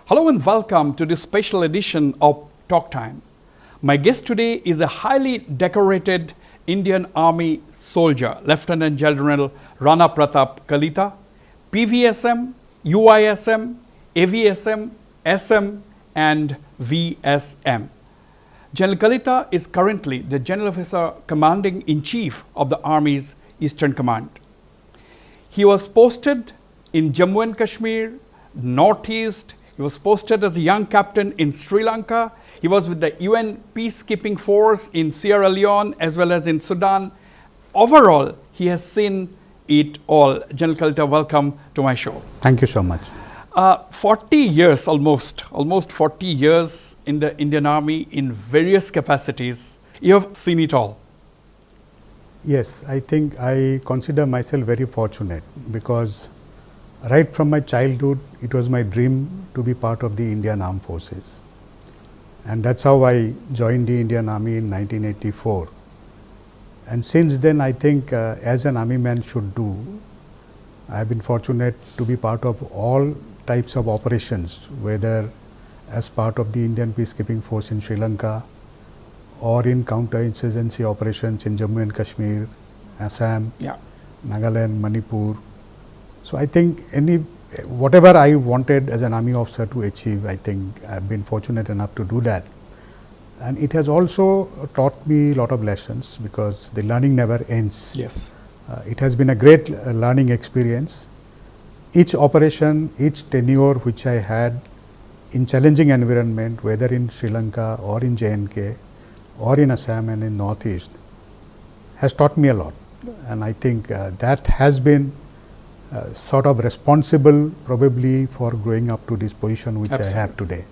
Hello and welcome to this special edition of Talk Time. My guest today is a highly decorated Indian Army soldier, Lieutenant General Rana Pratap Kalita, PVSM, UISM, AVSM, SM and VSM. General Kalita is currently the General Officer Commanding-in-Chief of the Army's Eastern Command. He was posted in Jammu and Kashmir, Northeast. He was posted as a young captain in Sri Lanka. He was with the UN peacekeeping force in Sierra Leone as well as in Sudan. Overall, he has seen it all. General Kalita, welcome to my show. Thank you so much. 40 years, almost 40 years in the Indian Army in various capacities. You have seen it all. Yes, I think I consider myself very fortunate because right from my childhood, it was my dream to be part of the Indian Armed Forces. And that's how I joined the Indian Army in 1984. And since then, I think as an army man should do, I have been fortunate to be part of all types of operations, whether as part of the Indian peacekeeping force in Sri Lanka or in counter-insurgency operations in Jammu and Kashmir, Assam, Nagaland, Manipur. So I think whatever I wanted as an army officer to achieve, I think I have been fortunate enough to do that. And it has also taught me a lot of lessons because the learning never ends. Yes. It has been a great learning experience. Each operation, each tenure which I had in challenging environment, whether in Sri Lanka or in J&K or in Assam and in Northeast, has taught me a lot. And I think that has been sort of responsible probably for growing up to this position which I have today.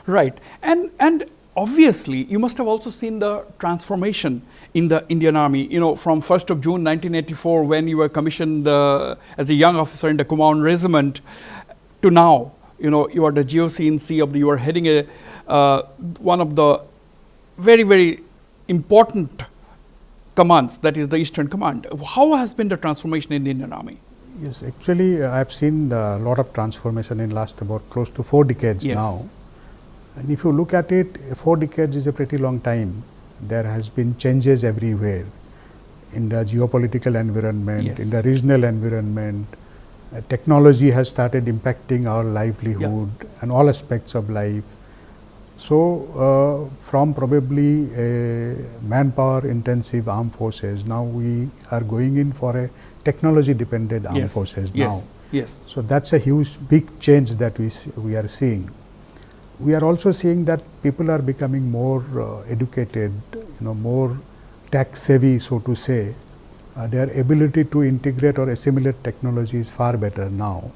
Right. And obviously, you must have also seen the transformation in the Indian Army, you know, from 1st of June 1984 when you were commissioned as a young officer in the Command Regiment to now, you know, you are the GOC-in-C you are heading one of the very, very important commands, that is the Eastern Command. How has been the transformation in the Indian Army? Yes, actually I have seen a lot of transformation in last about close to 4 decades now. And if you look at it, 4 decades is a pretty long time. There has been changes everywhere in the geopolitical environment, in the regional environment. Technology has started impacting our livelihood and all aspects of life. So, from probably a manpower intensive armed forces, now we are going in for a technology dependent armed forces now. Yes. So, that's a huge big change that we are seeing. We are also seeing that people are becoming more educated, more tech savvy, so to say. Their ability to integrate or assimilate technology is far better now.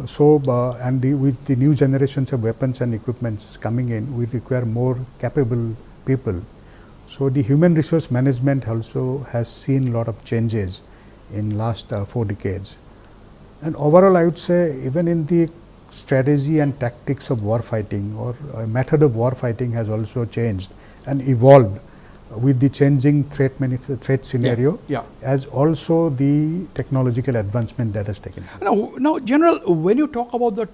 So, with the new generations of weapons and equipments coming in, we require more capable people. So, the human resource management also has seen a lot of changes in last 4 decades. And overall, I would say even in the strategy and tactics of war fighting or method of war fighting has also changed and evolved with the changing threat scenario as also the technological advancement that has taken place. Now, General, when you talk about the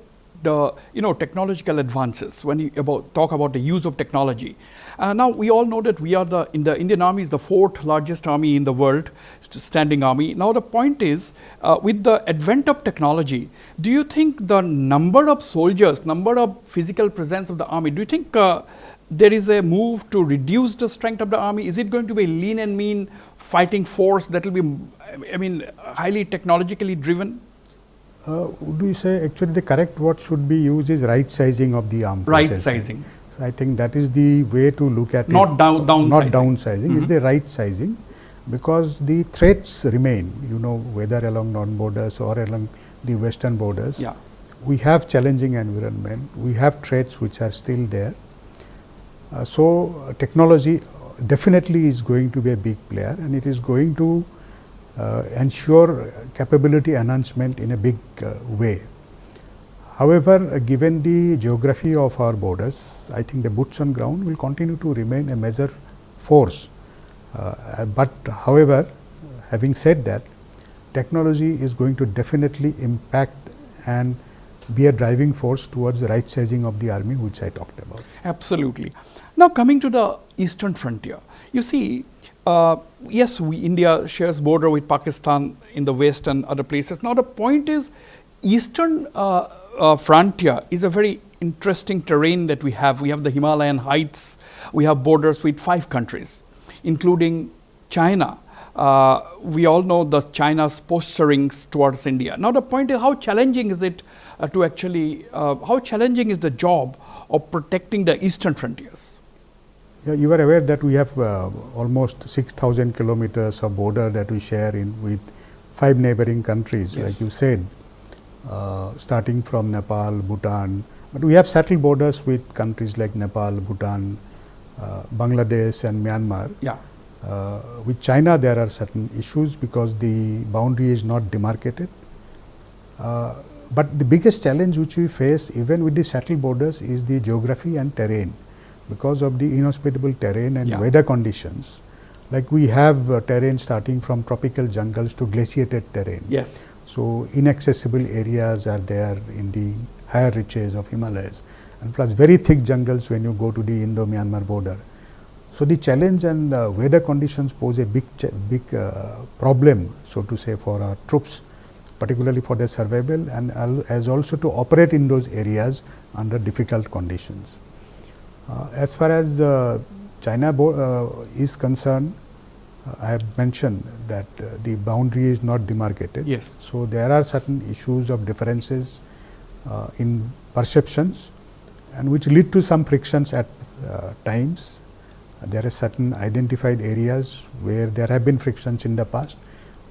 technological advances, when you talk about the use of technology, now we all know that we are in the Indian Army is the 4th largest army in the world, standing army. Now the point is, with the advent of technology, do you think the number of soldiers, number of physical presence of the army, do you think there is a move to reduce the strength of the army? Is it going to be a lean and mean fighting force that will be, highly technologically driven? Would you say actually the correct word should be used is right sizing of the armed forces? Right sizing. So I think that is the way to look at not it. Downsizing. Not downsizing. It's the right sizing because the threats remain, whether along northern borders or along the western borders. We have challenging environment. We have threats which are still there. So technology definitely is going to be a big player and it is going to ensure capability enhancement in a big way. However, given the geography of our borders, I think the boots on ground will continue to remain a major force. But however, having said that, technology is going to definitely impact and be a driving force towards the right sizing of the army, which I talked about. Absolutely. Now coming to the eastern frontier, you see, yes, India shares border with Pakistan in the west and other places. Now the point is, eastern frontier is a very interesting terrain that we have. We have the Himalayan heights. We have borders with 5 countries, including China. We all know the China's posturings towards India. Now the point is, how challenging is it to actually, how challenging is the job of protecting the eastern frontiers? Yeah, you are aware that we have almost 6,000 kilometers of border that we share with 5 neighboring countries, Yes. like you said, starting from Nepal, Bhutan. But we have settled borders with countries like Nepal, Bhutan, Bangladesh and Myanmar. Yeah. With China, there are certain issues because the boundary is not demarcated. But the biggest challenge which we face even with the settled borders is the geography and terrain. Because of the inhospitable terrain and Yeah. weather conditions, like we have terrain starting from tropical jungles to glaciated terrain. Yes. So inaccessible areas are there in the higher reaches of Himalayas, and plus very thick jungles when you go to the Indo-Myanmar border. So the challenge and weather conditions pose a big problem, so to say, for our troops, particularly for their survival and as also to operate in those areas under difficult conditions. As far as China is concerned, I have mentioned that the boundary is not demarcated. Yes. So there are certain issues of differences in perceptions, and which lead to some frictions at times. There are certain identified areas where there have been frictions in the past,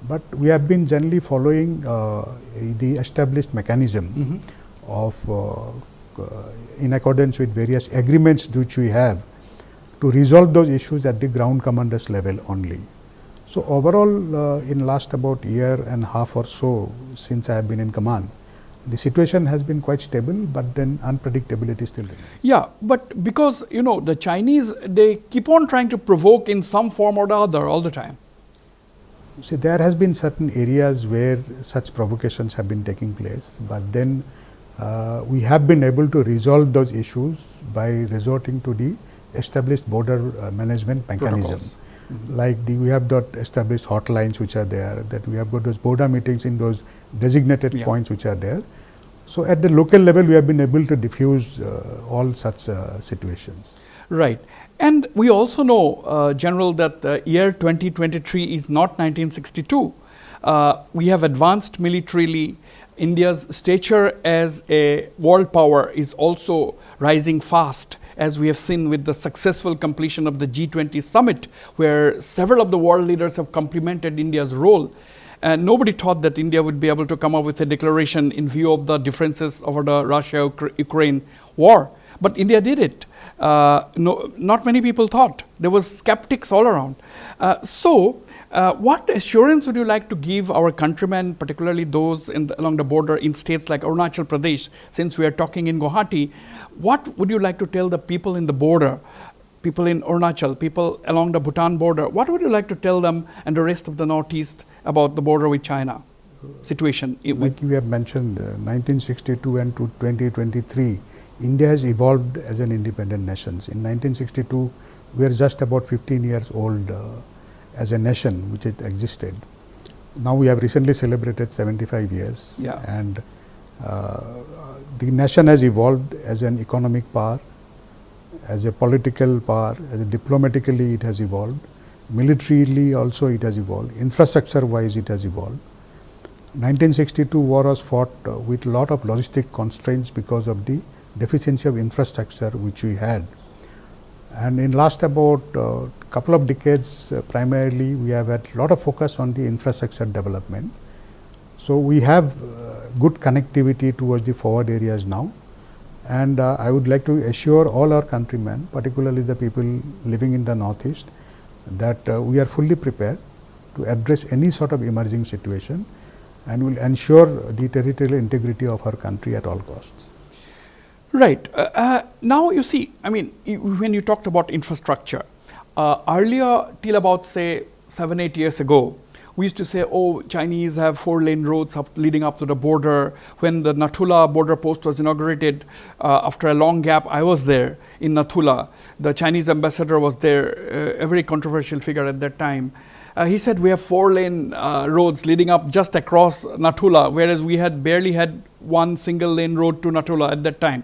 but we have been generally following the established mechanism of in accordance with various agreements which we have to resolve those issues at the ground commanders level only. So overall, in last about year and a half or so since I have been in command, the situation has been quite stable, but then unpredictability still remains. Yeah, but because the Chinese, they keep on trying to provoke in some form or the other all the time. See, there has been certain areas where such provocations have been taking place, but then we have been able to resolve those issues by resorting to the established border management mechanism. Like we have got established hotlines which are there, that we have got those border meetings in those designated points which are there. So at the local level, we have been able to diffuse all such situations. Right. And we also know, General, that the year 2023 is not 1962. We have advanced militarily. India's stature as a world power is also rising fast, as we have seen with the successful completion of the G20 summit, where several of the world leaders have complimented India's role. And nobody thought that India would be able to come up with a declaration in view of the differences over the Russia-Ukraine war. But India did it. Not many people thought. There was skeptics all around. What assurance would you like to give our countrymen, particularly those along the border in states like Arunachal Pradesh, since we are talking in Guwahati? What would you like to tell the people in the border, people in Arunachal, people along the Bhutan border? What would you like to tell them and the rest of the Northeast about the border with China situation? Like you have mentioned, 1962 and to 2023, India has evolved as an independent nation. In 1962, we are just about 15 years old as a nation which it existed. Now we have recently celebrated 75 years, and the nation has evolved as an economic power, as a political power, as a diplomatically it has evolved, militarily also it has evolved, infrastructure wise it has evolved. 1962 war was fought with a lot of logistic constraints because of the deficiency of infrastructure which we had. And in last about couple of decades, primarily we have had a lot of focus on the infrastructure development. So we have good connectivity towards the forward areas now, and I would like to assure all our countrymen, particularly the people living in the Northeast, that we are fully prepared to address any sort of emerging situation and will ensure the territorial integrity of our country at all costs. Right. Now you see, I mean, when you talked about infrastructure, earlier till about say 7-8 years ago, we used to say, oh, Chinese have 4-lane roads leading up to the border. When the Nathula border post was inaugurated, after a long gap, I was there in Nathula. The Chinese ambassador was there, a very controversial figure at that time. He said we have 4-lane roads leading up just across Nathula, whereas we had barely had one single lane road to Nathula at that time.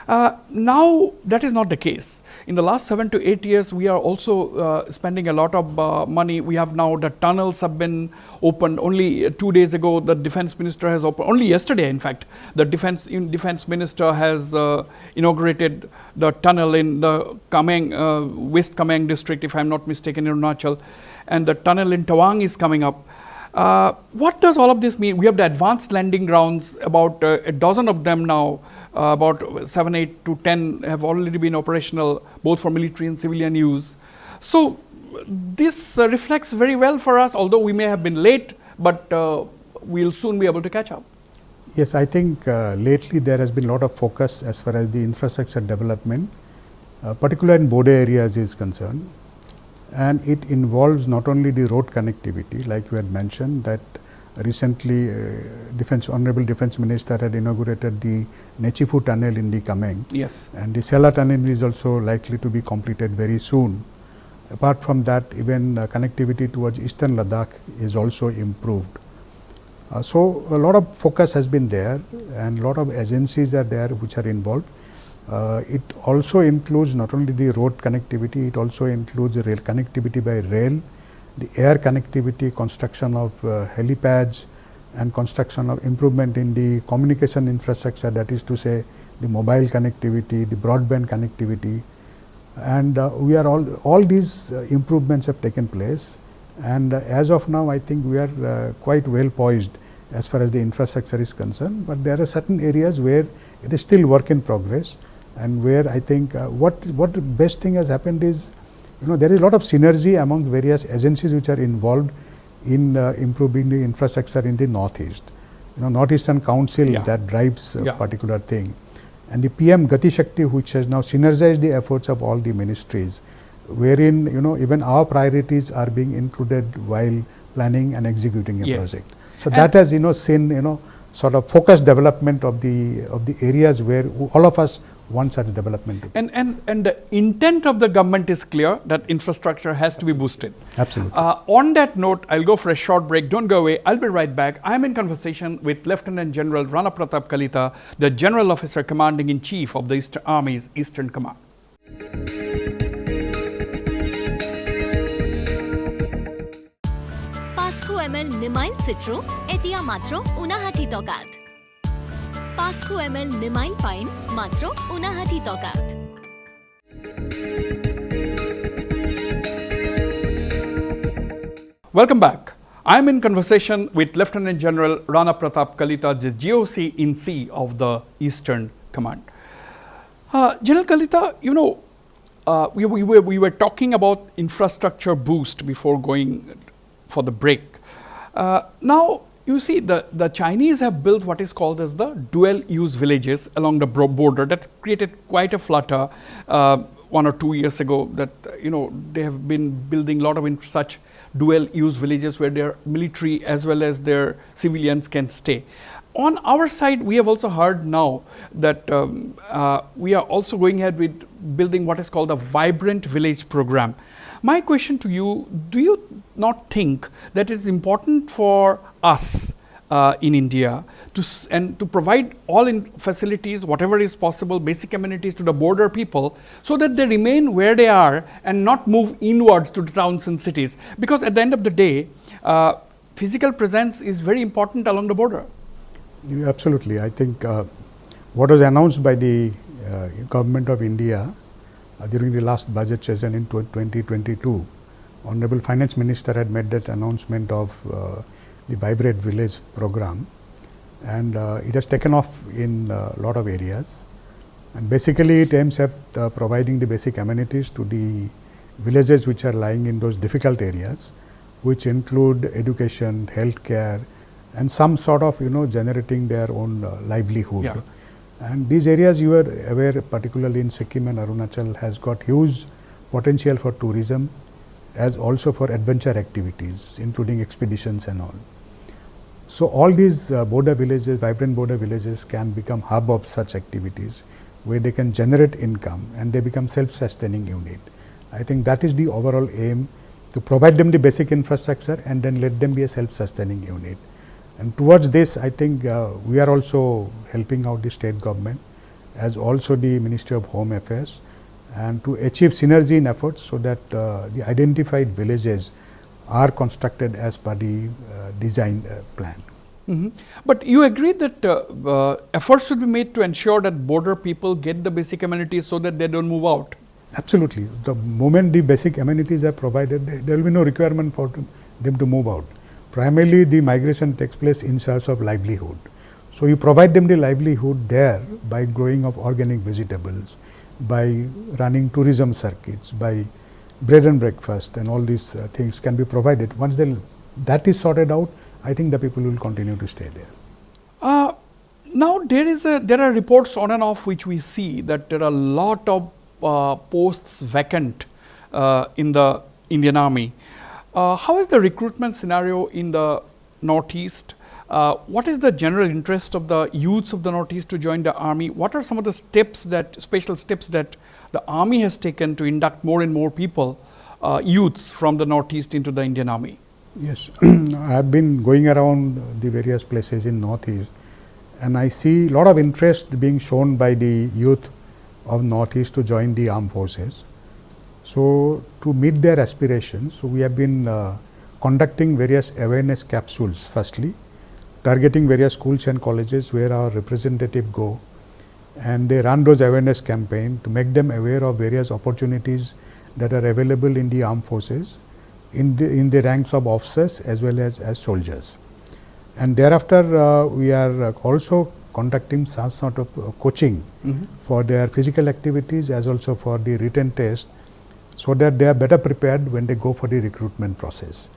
Now that is not the case. In the last 7 to 8 years, we are also spending a lot of money. We have now the tunnels have been opened. Only 2 days ago, the defense minister has opened. Only yesterday, in fact, the defense minister has inaugurated the tunnel in the West Kameng district, if I am not mistaken, in Arunachal, and the tunnel in Tawang is coming up. What does all of this mean? We have the advanced landing grounds, about a dozen of them now, about 7, 8 to 10 have already been operational, both for military and civilian use. So this reflects very well for us, although we may have been late, but we'll soon be able to catch up. Yes, I think lately there has been a lot of focus as far as the infrastructure development, particularly in border areas is concerned. And it involves not only the road connectivity, like you had mentioned, that recently Honorable Defense Minister had inaugurated the Nechifu tunnel in the Kameng. Yes. And the Sela tunnel is also likely to be completed very soon. Apart from that, even connectivity towards eastern Ladakh is also improved. So a lot of focus has been there, and a lot of agencies are there which are involved. It also includes not only the road connectivity, it also includes rail connectivity by rail, the air connectivity, construction of helipads, and construction of improvement in the communication infrastructure, that is to say the mobile connectivity, the broadband connectivity. And we are all these improvements have taken place, and as of now I think we are quite well poised as far as the infrastructure is concerned, but there are certain areas where it is still work in progress, and where I think what the best thing has happened is, there is a lot of synergy among various agencies which are involved in improving the infrastructure in the Northeast. Northeastern Council that drives a particular thing, and the PM Gati Shakti, which has now synergized the efforts of all the ministries, wherein even our priorities are being included while planning and executing a project. So that has seen sort of focused development of the areas where all of us want such development. And the intent of the government is clear, that infrastructure has to be boosted. Absolutely. On that note, I'll go for a short break. Don't go away. I'll be right back. I'm in conversation with Lieutenant General Rana Pratap Kalita, the General Officer Commanding in Chief of the Eastern Army's Eastern Command. ml Nemain Citro, Etia Matro, Unahati Tokat. 500 ml Nemain Fine, Matro, Unahati Tokat. Welcome back. I'm in conversation with Lieutenant General Rana Pratap Kalita, the GOC-in-C of the Eastern Command. General Kalita, we were talking about infrastructure boost before going for the break. Now, you see, the Chinese have built what is called as the dual-use villages along the border. That created quite a flutter 1 or 2 years ago, that they have been building a lot of such dual-use villages where their military as well as their civilians can stay. On our side, we have also heard now that we are also going ahead with building what is called the Vibrant Village program. My question to you, do you not think that it is important for us in India to provide all facilities, whatever is possible, basic amenities to the border people, so that they remain where they are and not move inwards to the towns and cities? Because at the end of the day, physical presence is very important along the border. Absolutely. I think what was announced by the Government of India during the last budget session in 2022, Honorable Finance Minister had made that announcement of the Vibrant Village program, and it has taken off in a lot of areas, and basically it aims at providing the basic amenities to the villages which are lying in those difficult areas, which include education, healthcare, and some sort of generating their own livelihood. Yeah. And these areas, you are aware, particularly in Sikkim and Arunachal, has got huge potential for tourism as also for adventure activities, including expeditions and all. So, all these border villages, vibrant border villages can become hub of such activities, where they can generate income and they become self-sustaining unit. I think that is the overall aim, to provide them the basic infrastructure and then let them be a self-sustaining unit. And towards this, I think we are also helping out the state government, as also the Ministry of Home Affairs, and to achieve synergy in efforts, so that the identified villages are constructed as per the design plan. But you agree that efforts should be made to ensure that border people get the basic amenities so that they don't move out? Absolutely. The moment the basic amenities are provided, there will be no requirement for them to move out. Primarily, the migration takes place in search of livelihood. So, you provide them the livelihood there by growing of organic vegetables, by running tourism circuits, by bread and breakfast, and all these things can be provided. Once that is sorted out, I think the people will continue to stay there. Now, there are reports on and off which we see that there are a lot of posts vacant in the Indian Army. How is the recruitment scenario in the Northeast? What is the general interest of the youths of the Northeast to join the Army? What are some of the special steps that the Army has taken to induct more and more people, youths from the Northeast into the Indian Army? Yes, I have been going around the various places in Northeast, and I see a lot of interest being shown by the youth of Northeast to join the armed forces. So, to meet their aspirations, so we have been conducting various awareness capsules, firstly, targeting various schools and colleges where our representatives go, and they run those awareness campaigns to make them aware of various opportunities that are available in the armed forces, in the ranks of officers as well as soldiers. And thereafter, we are also conducting some sort of coaching for their physical activities as also for the written test, so that they are better prepared when they go for the recruitment process.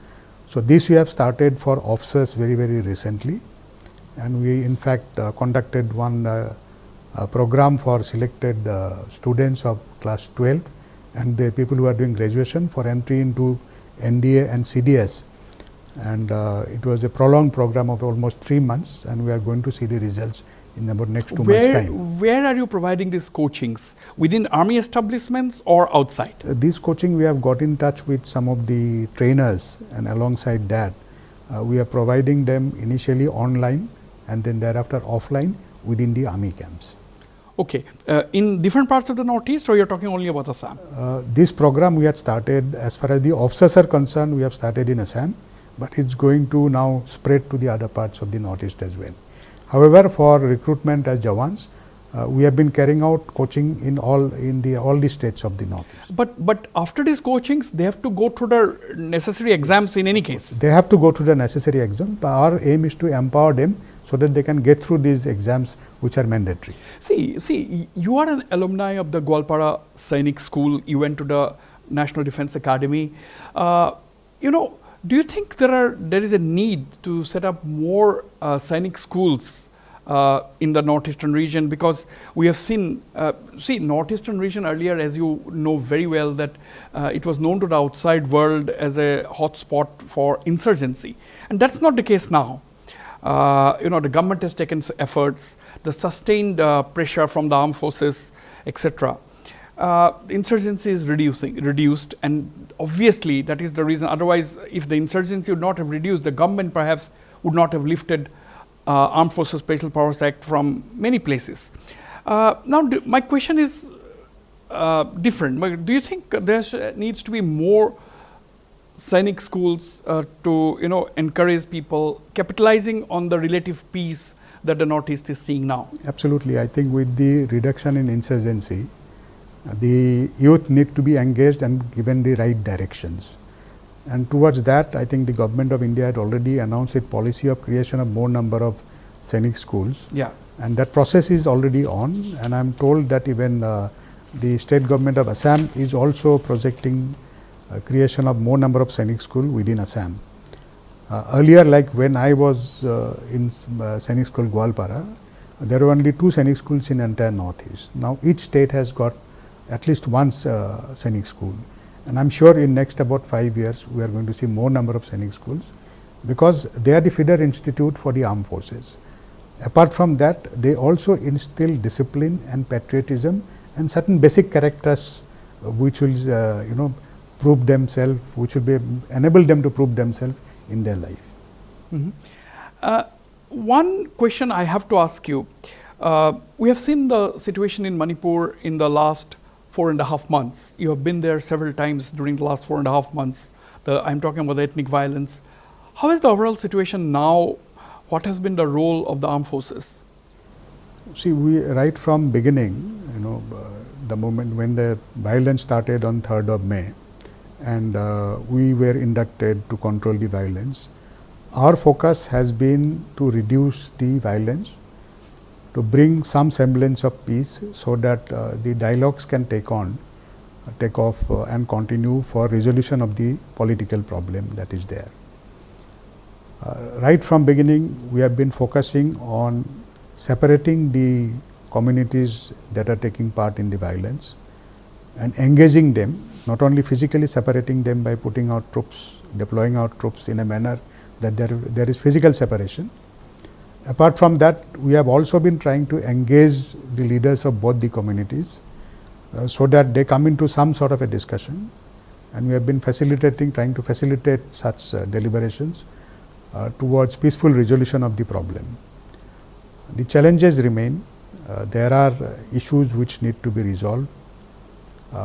So, this we have started for officers very recently, and we in fact conducted one program for selected students of class 12 and the people who are doing graduation for entry into NDA and CDS, and it was a prolonged program of almost 3 months, and we are going to see the results in about next 2 months time. Where are you providing these coachings? Within army establishments or outside? This coaching, we have got in touch with some of the trainers, and alongside that we are providing them initially online and then thereafter offline within the army camps. Okay, in different parts of the Northeast, or you are talking only about Assam? This program we had started, as far as the officers are concerned, we have started in Assam, but it is going to now spread to the other parts of the Northeast as well. However, for recruitment as Jawans, we have been carrying out coaching in all the states of the Northeast. But after these coachings, they have to go through the necessary exams in any case? They have to go through the necessary exam. Our aim is to empower them so that they can get through these exams which are mandatory. See, you are an alumni of the Gwalpara Sainik School. You went to the National Defence Academy. Do you think there is a need to set up more Sainik schools in the Northeastern region? Because we have seen, Northeastern region earlier, as you know very well, that it was known to the outside world as a hotspot for insurgency, and that's not the case now. The government has taken efforts, the sustained pressure from the armed forces, etc. Insurgency is reduced, and obviously that is the reason. Otherwise, if the insurgency would not have reduced, the government perhaps would not have lifted Armed Forces Special Powers Act from many places. Now, my question is different. Do you think there needs to be more Sainik schools to encourage people, capitalizing on the relative peace that the Northeast is seeing now? Absolutely. I think with the reduction in insurgency, the youth need to be engaged and given the right directions. And towards that, I think the government of India had already announced a policy of creation of more number of Sainik schools. Yeah. And that process is already on, and I am told that even the state government of Assam is also projecting creation of more number of Sainik school within Assam. Earlier, like when I was in Sainik school Gwalpara, there were only 2 Sainik schools in entire Northeast. Now each state has got at least one Sainik school, And I'm sure in next about 5 years, we are going to see more number of Sainik schools, because they are the feeder institute for the armed forces. Apart from that, they also instill discipline and patriotism and certain basic characters which will prove themselves, which will enable them to prove themselves in their life. One question I have to ask you, we have seen the situation in Manipur in the last 4.5 months. You have been there several times during the last 4.5 months. I'm talking about the ethnic violence. How is the overall situation now? What has been the role of the armed forces? See, we right from beginning, the moment when the violence started on 3rd of May, and we were inducted to control the violence, our focus has been to reduce the violence, to bring some semblance of peace, so that the dialogues can take off and continue for resolution of the political problem that is there. Right from beginning, we have been focusing on separating the communities that are taking part in the violence and engaging them, not only physically separating them by putting out troops, deploying out troops in a manner that there is physical separation. Apart from that, we have also been trying to engage the leaders of both the communities so that they come into some sort of a discussion, and we have been trying to facilitate such deliberations towards peaceful resolution of the problem. The challenges remain. There are issues which need to be resolved.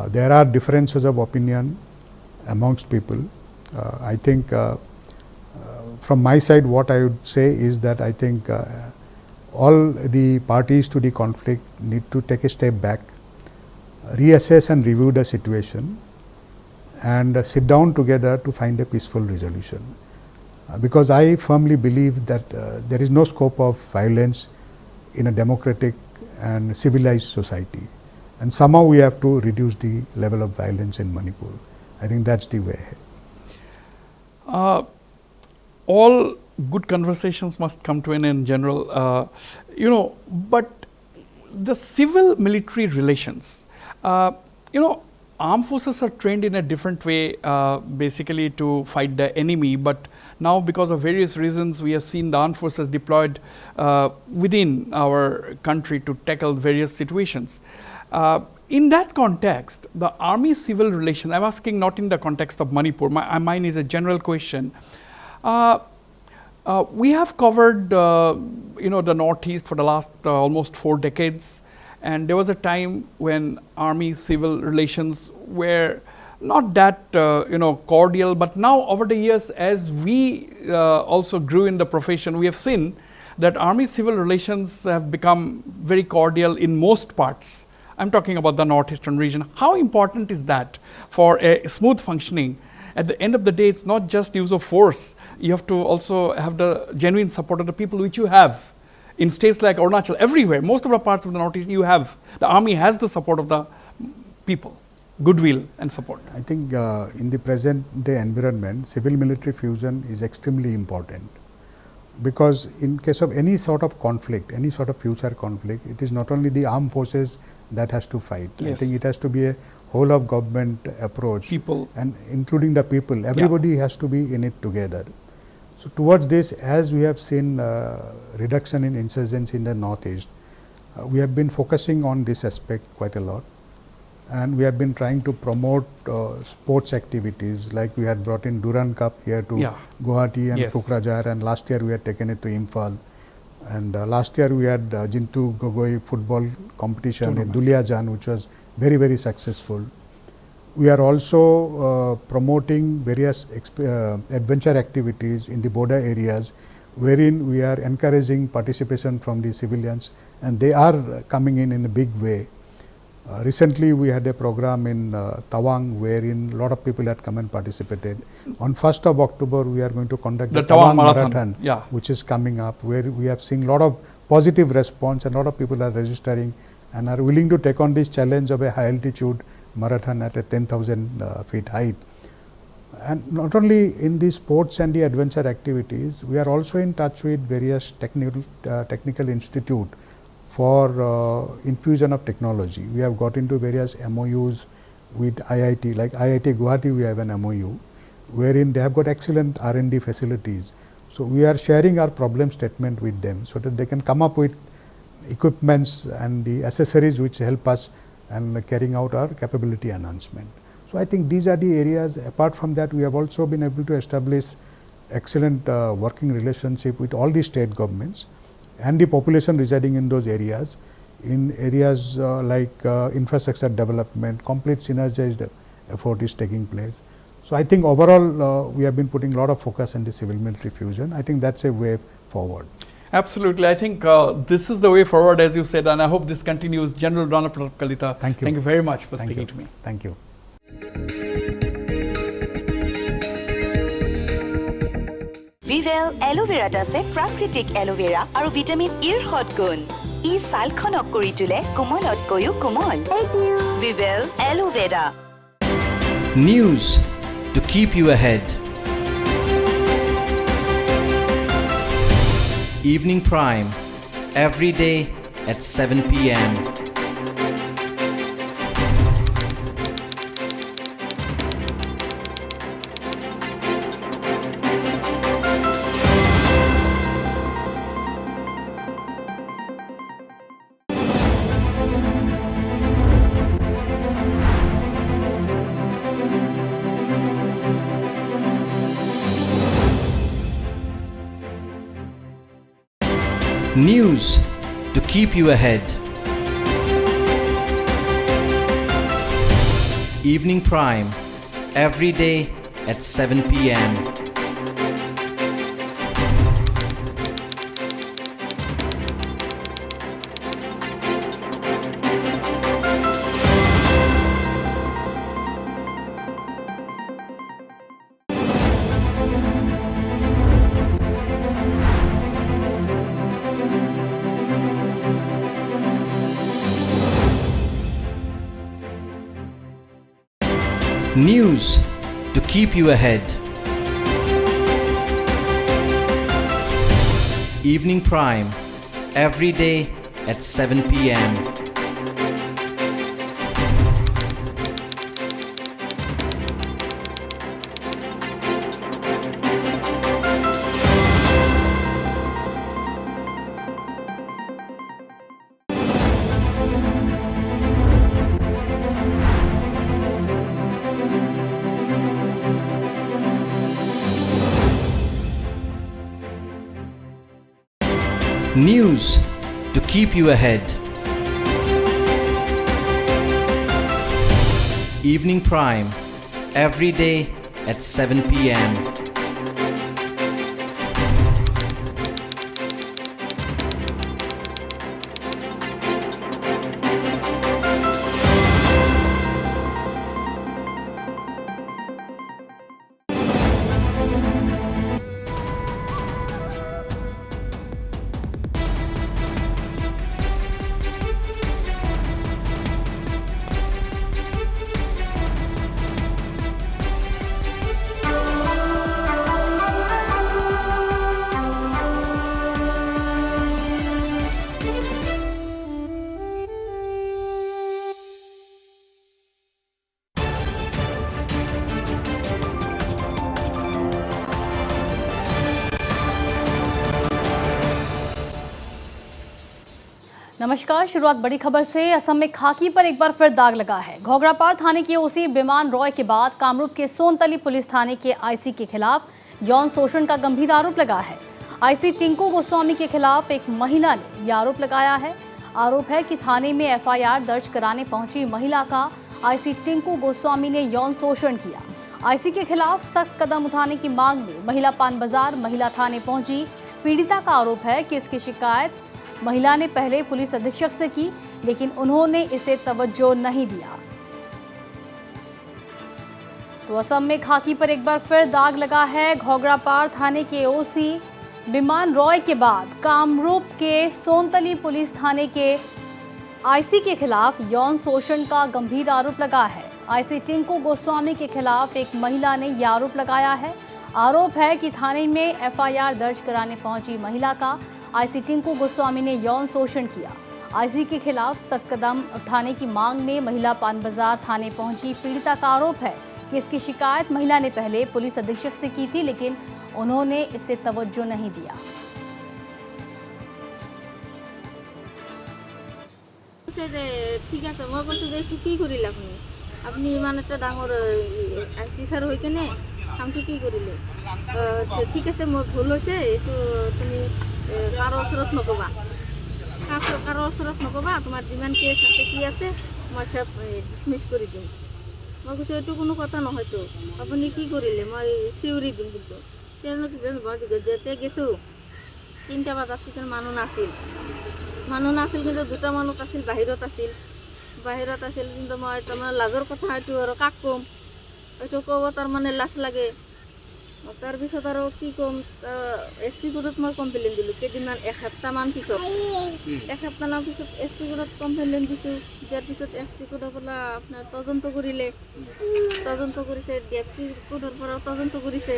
There are differences of opinion amongst people. I think from my side, what I would say is that I think all the parties to the conflict need to take a step back, reassess and review the situation, and sit down together to find a peaceful resolution. Because I firmly believe that there is no scope of violence in a democratic and civilized society, and somehow we have to reduce the level of violence in Manipur. I think that's the way ahead. All good conversations must come to an end, General. But the civil-military relations, armed forces are trained in a different way, basically to fight the enemy. But now, because of various reasons, we have seen the armed forces deployed within our country to tackle various situations. In that context, the army-civil relations, I'm asking not in the context of Manipur, mine is a general question. We have covered, the Northeast for the last almost 4 decades, and there was a time when army-civil relations were not that cordial. But now, over the years, as we also grew in the profession, we have seen that army-civil relations have become very cordial in most parts. I'm talking about the northeastern region. How important is that for a smooth functioning? At the end of the day, it's not just use of force. You have to also have the genuine support of the people, which you have in states like Arunachal. Everywhere, most of the parts of the Northeast, you have. The army has the support of the people, goodwill and support. I think in the present day environment, civil-military fusion is extremely important, because in case of any sort of conflict, any sort of future conflict, it is not only the armed forces that has to fight. Yes. I think it has to be a whole of government approach, People, and including the people, everybody has to be in it together. So towards this, as we have seen reduction in insurgency in the Northeast, we have been focusing on this aspect quite a lot, and we have been trying to promote sports activities, like we had brought in Duran Cup here to Guwahati and Pukrajar, and last year we had taken it to Imphal, and last year we had Jintu Gogoi football competition in Duliajan, which was very, very successful. We are also promoting various adventure activities in the border areas, wherein we are encouraging participation from the civilians, and they are coming in a big way. Recently, we had a program in Tawang, wherein a lot of people had come and participated. On 1st of October, we are going to conduct the Tawang Marathon, which is coming up, where we have seen a lot of positive response, and a lot of people are registering and are willing to take on this challenge of a high altitude marathon at a 10,000 feet height. And not only in the sports and the adventure activities, we are also in touch with various technical institute for infusion of technology. We have got into various MOUs with IIT, like IIT Guwahati we have an MOU, wherein they have got excellent R&D facilities. So we are sharing our problem statement with them so that they can come up with equipments and the accessories which help us and carrying out our capability enhancement. So I think these are the areas. Apart from that, we have also been able to establish excellent working relationship with all the state governments and the population residing in those areas, in areas like infrastructure development. Complete synergized effort is taking place. So I think overall we have been putting a lot of focus on the civil military fusion. I think that's a way forward. Absolutely. I think this is the way forward, as you said, and I hope this continues. General Rana Pratap Kalita, Thank you. Thank you very much for Thank speaking you. to me. Thank you. Vivel Aloe Vera আছে প্ৰাকৃতিক aloe vera আৰু vitamin ইৰ hot গুণ ই ছালখনক কৰি তোলে কোমলতকৈও কোমল Vivel Aloe Vera News to keep you ahead. Evening Prime every day at 7 p.m. News to keep you ahead. Evening Prime every day at 7 p.m. News to keep you ahead. Evening Prime every day at 7 p.m. News to keep you ahead. Evening Prime every day at 7 p.m. नमस्कार। शुरुआत बड़ी खबर से। असम में खाकी पर एक बार फिर दाग लगा है। घोघरापार थाने के ओसी बिमान रॉय के बाद कामरूप के सोनतली पुलिस थाने के आईसी के खिलाफ यौन शोषण का गंभीर आरोप लगा है। आईसी टिंकू गोस्वामी के खिलाफ एक महिला ने यह आरोप लगाया है। आरोप है कि थाने में एफआईआर दर्ज कराने पहुंची महिला का आईसी टिंकू गोस्वामी ने यौन शोषण किया। आईसी के खिलाफ सख्त कदम उठाने की मांग में महिला पान बाजार महिला थाने पहुंची। पीड़िता का आरोप है कि इसकी शिकायत महिला ने पहले पुलिस अधीक्षक से की, लेकिन उन्होंने इसे तवज्जो नहीं दिया। तो असम में खाकी पर एक बार फिर दाग लगा है। घोघरापार थाने के ओसी बिमान रॉय के बाद कामरूप के सोनतली पुलिस थाने के आईसी के खिलाफ यौन शोषण का गंभीर आरोप लगा है। आईसी टिंकू गोस्वामी के खिलाफ एक महिला ने यह आरोप लगाया है। आरोप है कि थाने में एफआईआर दर्ज कराने पहुंची महिला का आईसी टिंकू गोस्वामी ने यौन शोषण किया। आईसी के खिलाफ सख्त कदम उठाने की मांग में महिला पान बाजार थाने पहुंची पीड़िता का आरोप है कि इसकी शिकायत महिला ने पहले पुलिस अधीक्षक से की थी, लेकिन उन्होंने इसे तवज्जो नहीं दिया। ঠিক আছে, মই কৈছোঁ যে এইটো কি কৰিলে আপুনি ইমান এটা ডাঙৰ আইচি ছাৰ হৈ কেনে কামটো কি কৰিলে? ঠিক আছে, মোৰ ভুল হৈছে, এইটো তুমি কাৰো ওচৰত নক'বা, কাৰো ওচৰত নক'বা, তোমাৰ যিমান কেছ আছে কি আছে মই চব ডিছমিছ কৰি দিম। মই কৈছোঁ এইটো কোনো কথা নহয়তো, আপুনি কি কৰিলে? মই চিঞৰি দিম। কিন্তু তেওঁলোকে যেতিয়া গেছোঁ 3টা বজাত তেতিয়া মানুহ নাছিল, কিন্তু 2টা মানুহ আছিল, বাহিৰত আছিল। কিন্তু মই তাৰমানে লাজৰ কথা এইটো আৰু কাক ক'ম, এইটো ক'ব তাৰমানে লাজ লাগে। তাৰপিছত আৰু কি ক'ম, SP কোৰ্টত মই কমপ্লেইন দিলোঁ কেইদিনমান, এসপ্তাহমান পিছত SP কোৰ্টত কমপ্লেইন দিছোঁ। দিয়াৰ পিছত SP কোৰ্টৰ পৰা আপোনাৰ তদন্ত কৰিছে, DSP কোৰ্টৰ পৰাও তদন্ত কৰিছে।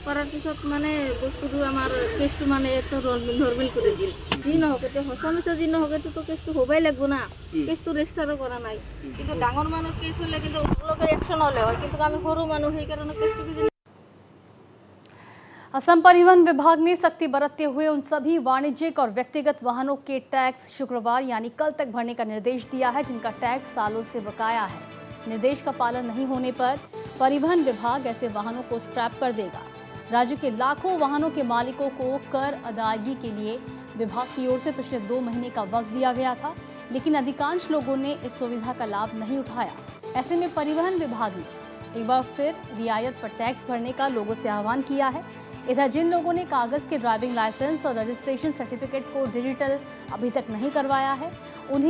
কৰাৰ পিছত মানে বস্তুটো আমাৰ কেছটো মানে এইটো নৰ্মেল কৰি দিল। যি নহওক, এতিয়া সঁচা মিছা যি নহওক, এইটোতো কেছটো হ'বই লাগিব না। কেছটো ৰেজিষ্টাৰো কৰা নাই, কিন্তু ডাঙৰ মানুহৰ কেছ হ'লে কিন্তু লগে একশ্যন হ'লে হয়, কিন্তু আমি সৰু মানুহ, সেইকাৰণে কেছটো কি असम परिवहन विभाग ने सख्ती बरतते हुए उन सभी वाणिज्यिक और व्यक्तिगत वाहनों के टैक्स शुक्रवार यानी कल तक भरने का निर्देश दिया है, जिनका टैक्स सालों से बकाया है। निर्देश का पालन नहीं होने पर परिवहन विभाग ऐसे वाहनों को स्क्रैप कर देगा। राज्य के लाखों वाहनों के मालिकों को कर अदायगी के लिए विभाग की ओर से पिछले 2 महीने का वक्त दिया गया था, लेकिन अधिकांश लोगों ने इस सुविधा का लाभ नहीं उठाया। ऐसे में परिवहन विभाग ने एक बार फिर रियायत पर टैक्स भरने का लोगों से आह्वान किया है। इधर जिन लोगों ने कागज के ड्राइविंग लाइसेंस और रजिस्ट्रेशन सर्टिफिकेट को डिजिटल अभी तक नहीं करवाया है,